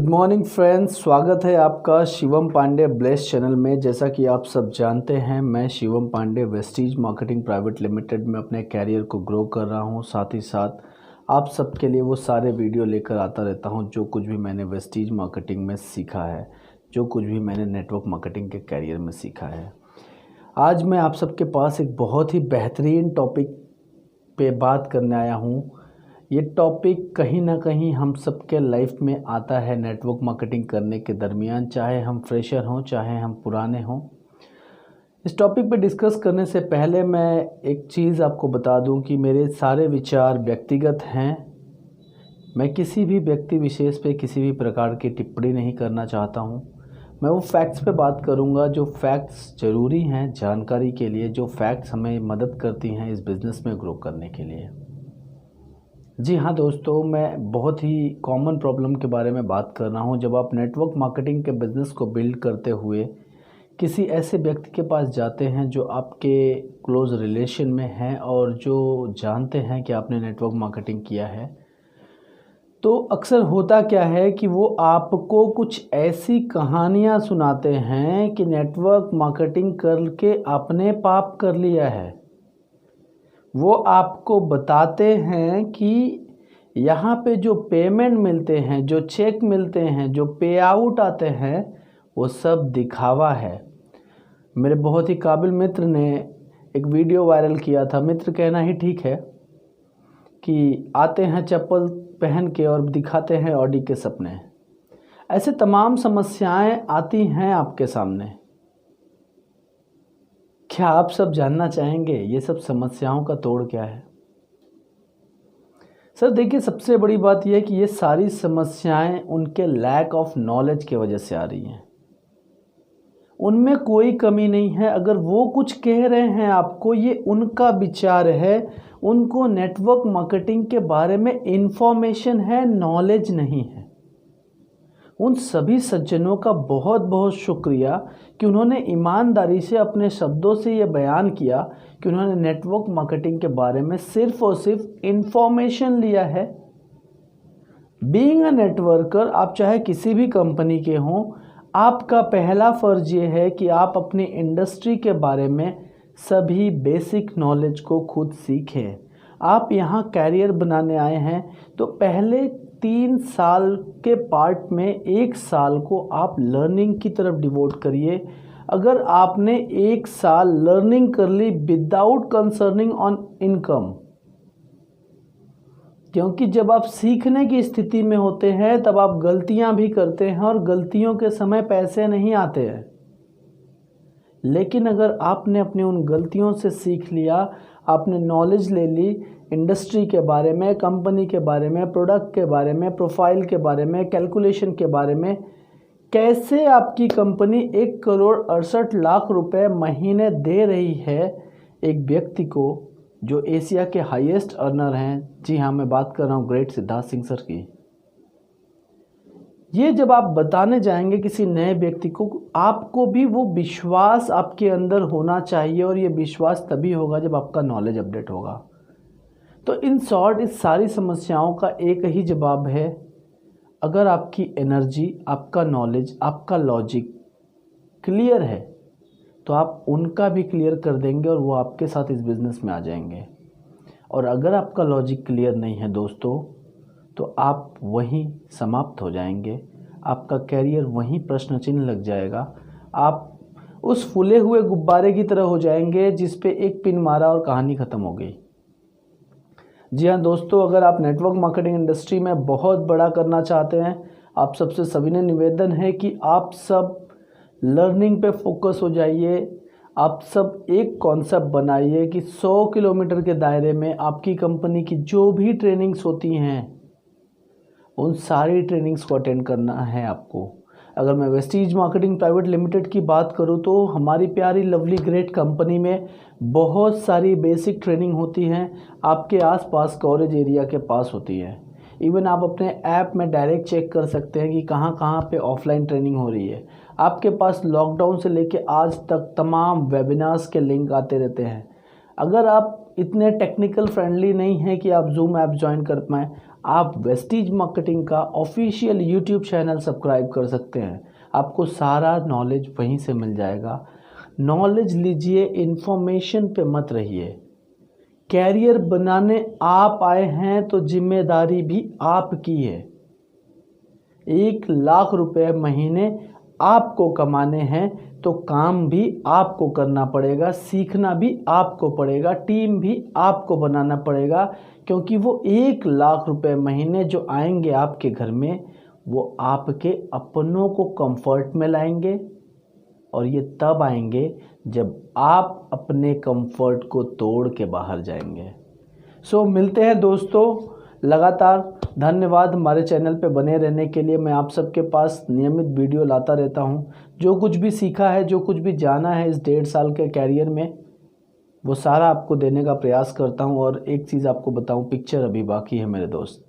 Morning friends, स्वागत है आपका शिवम पांडे ब्लेस चैनल में। जैसा कि आप सब जानते हैं, मैं Shivam Pandey Vestige marketing private limited में अपने कैरियर को ग्रो कर रहा हूं। साथ ही साथ आप सबके लिए वो सारे वीडियो लेकर आता रहता हूं जो कुछ भी मैंने वेस्टीज मार्केटिंग में सीखा है, जो कुछ भी मैंने नेटवर्क मार्केटिंग के कैरियर में सीखा है। आज मैं आप सबके पास एक बहुत ही बेहतरीन टॉपिक पे बात करने आया हूँ। ये टॉपिक कहीं ना कहीं हम सबके लाइफ में आता है नेटवर्क मार्केटिंग करने के दरमियान, चाहे हम फ्रेशर हों चाहे हम पुराने हों। इस टॉपिक पे डिस्कस करने से पहले मैं एक चीज़ आपको बता दूं कि मेरे सारे विचार व्यक्तिगत हैं। मैं किसी भी व्यक्ति विशेष पे किसी भी प्रकार की टिप्पणी नहीं करना चाहता हूं। मैं वो फैक्ट्स पे बात करूंगा जो फैक्ट्स ज़रूरी हैं जानकारी के लिए, जो फैक्ट्स हमें मदद करती हैं इस बिज़नेस में ग्रो करने के लिए। जी हाँ दोस्तों, मैं बहुत ही कॉमन प्रॉब्लम के बारे में बात कर रहा हूँ। जब आप नेटवर्क मार्केटिंग के बिज़नेस को बिल्ड करते हुए किसी ऐसे व्यक्ति के पास जाते हैं जो आपके क्लोज़ रिलेशन में हैं और जो जानते हैं कि आपने नेटवर्क मार्केटिंग किया है, तो अक्सर होता क्या है कि वो आपको कुछ ऐसी कहानियाँ सुनाते हैं कि नेटवर्क मार्केटिंग करके आपने पाप कर लिया है। वो आपको बताते हैं कि यहाँ पे जो पेमेंट मिलते हैं, जो चेक मिलते हैं, जो पे आउट आते हैं, वो सब दिखावा है। मेरे बहुत ही काबिल मित्र ने एक वीडियो वायरल किया था। मित्र कहना ही ठीक है कि आते हैं चप्पल पहन के और दिखाते हैं ऑडी के सपने। ऐसे तमाम समस्याएं आती हैं आपके सामने। क्या आप सब जानना चाहेंगे ये सब समस्याओं का तोड़ क्या है? सर देखिए, सबसे बड़ी बात यह है कि ये सारी समस्याएं उनके लैक ऑफ नॉलेज की वजह से आ रही हैं। उनमें कोई कमी नहीं है। अगर वो कुछ कह रहे हैं आपको, ये उनका विचार है। उनको नेटवर्क मार्केटिंग के बारे में इंफॉर्मेशन है, नॉलेज नहीं है। उन सभी सज्जनों का बहुत बहुत शुक्रिया कि उन्होंने ईमानदारी से अपने शब्दों से ये बयान किया कि उन्होंने नेटवर्क मार्केटिंग के बारे में सिर्फ और सिर्फ इंफॉर्मेशन लिया है। बीइंग अ नेटवर्कर, आप चाहे किसी भी कंपनी के हों, आपका पहला फ़र्ज़ ये है कि आप अपनी इंडस्ट्री के बारे में सभी बेसिक नॉलेज को खुद सीखें। आप यहाँ कैरियर बनाने आए हैं तो पहले 3 साल के पार्ट में 1 साल को आप लर्निंग की तरफ डिवोट करिए। अगर आपने 1 साल लर्निंग कर ली विदाउट कंसर्निंग ऑन इनकम, क्योंकि जब आप सीखने की स्थिति में होते हैं तब आप गलतियां भी करते हैं और गलतियों के समय पैसे नहीं आते हैं। लेकिन अगर आपने अपनी उन गलतियों से सीख लिया, आपने नॉलेज ले ली इंडस्ट्री के बारे में, कंपनी के बारे में, प्रोडक्ट के बारे में, प्रोफाइल के बारे में, कैलकुलेशन के बारे में, कैसे आपकी कंपनी 1,68,00,000 रुपए महीने दे रही है एक व्यक्ति को जो एशिया के हाईएस्ट अर्नर हैं। जी हाँ, मैं बात कर रहा हूँ ग्रेट सिद्धार्थ सिंह सर की। ये जब आप बताने जाएंगे किसी नए व्यक्ति को, आपको भी वो विश्वास आपके अंदर होना चाहिए और ये विश्वास तभी होगा जब आपका नॉलेज अपडेट होगा। तो इन शॉर्ट, इस सारी समस्याओं का एक ही जवाब है। अगर आपकी एनर्जी, आपका नॉलेज, आपका लॉजिक क्लियर है तो आप उनका भी क्लियर कर देंगे और वो आपके साथ इस बिज़नेस में आ जाएंगे। और अगर आपका लॉजिक क्लियर नहीं है दोस्तों, तो आप वहीं समाप्त हो जाएंगे। आपका कैरियर वहीं प्रश्न चिन्ह लग जाएगा। आप उस फूले हुए गुब्बारे की तरह हो जाएंगे जिस पे एक पिन मारा और कहानी ख़त्म हो गई। जी हाँ दोस्तों, अगर आप नेटवर्क मार्केटिंग इंडस्ट्री में बहुत बड़ा करना चाहते हैं, आप सबसे सविनय निवेदन है कि आप सब लर्निंग पे फोकस हो जाइए। आप सब एक कॉन्सेप्ट बनाइए कि 100 किलोमीटर के दायरे में आपकी कंपनी की जो भी ट्रेनिंग्स होती हैं, उन सारी ट्रेनिंग्स को अटेंड करना है आपको। अगर मैं वेस्टीज मार्केटिंग प्राइवेट लिमिटेड की बात करूं तो हमारी प्यारी लवली ग्रेट कंपनी में बहुत सारी बेसिक ट्रेनिंग होती हैं। आपके आसपास कवरेज एरिया के पास होती है। इवन आप अपने ऐप में डायरेक्ट चेक कर सकते हैं कि कहाँ कहाँ पे ऑफलाइन ट्रेनिंग हो रही है। आपके पास लॉकडाउन से लेके आज तक तमाम वेबिनार्स के लिंक आते रहते हैं। अगर आप इतने टेक्निकल फ्रेंडली नहीं है कि आप जूम ऐप ज्वाइन कर पाएँ। आप वेस्टीज मार्केटिंग का ऑफिशियल यूट्यूब चैनल सब्सक्राइब कर सकते हैं। आपको सारा नॉलेज वहीं से मिल जाएगा। नॉलेज लीजिए, इन्फॉर्मेशन पे मत रहिए। कैरियर बनाने आप आए हैं तो जिम्मेदारी भी आपकी है। 1 लाख रुपए महीने आपको कमाने हैं तो काम भी आपको करना पड़ेगा, सीखना भी आपको पड़ेगा, टीम भी आपको बनाना पड़ेगा, क्योंकि वो 1 लाख रुपए महीने जो आएंगे आपके घर में वो आपके अपनों को कंफर्ट में लाएंगे, और ये तब आएंगे जब आप अपने कंफर्ट को तोड़ के बाहर जाएंगे। सो मिलते हैं दोस्तों लगातार। धन्यवाद हमारे चैनल पे बने रहने के लिए। मैं आप सबके पास नियमित वीडियो लाता रहता हूँ। जो कुछ भी सीखा है, जो कुछ भी जाना है इस 1.5 साल के कैरियर में, वो सारा आपको देने का प्रयास करता हूँ। और एक चीज़ आपको बताऊँ, पिक्चर अभी बाकी है मेरे दोस्त।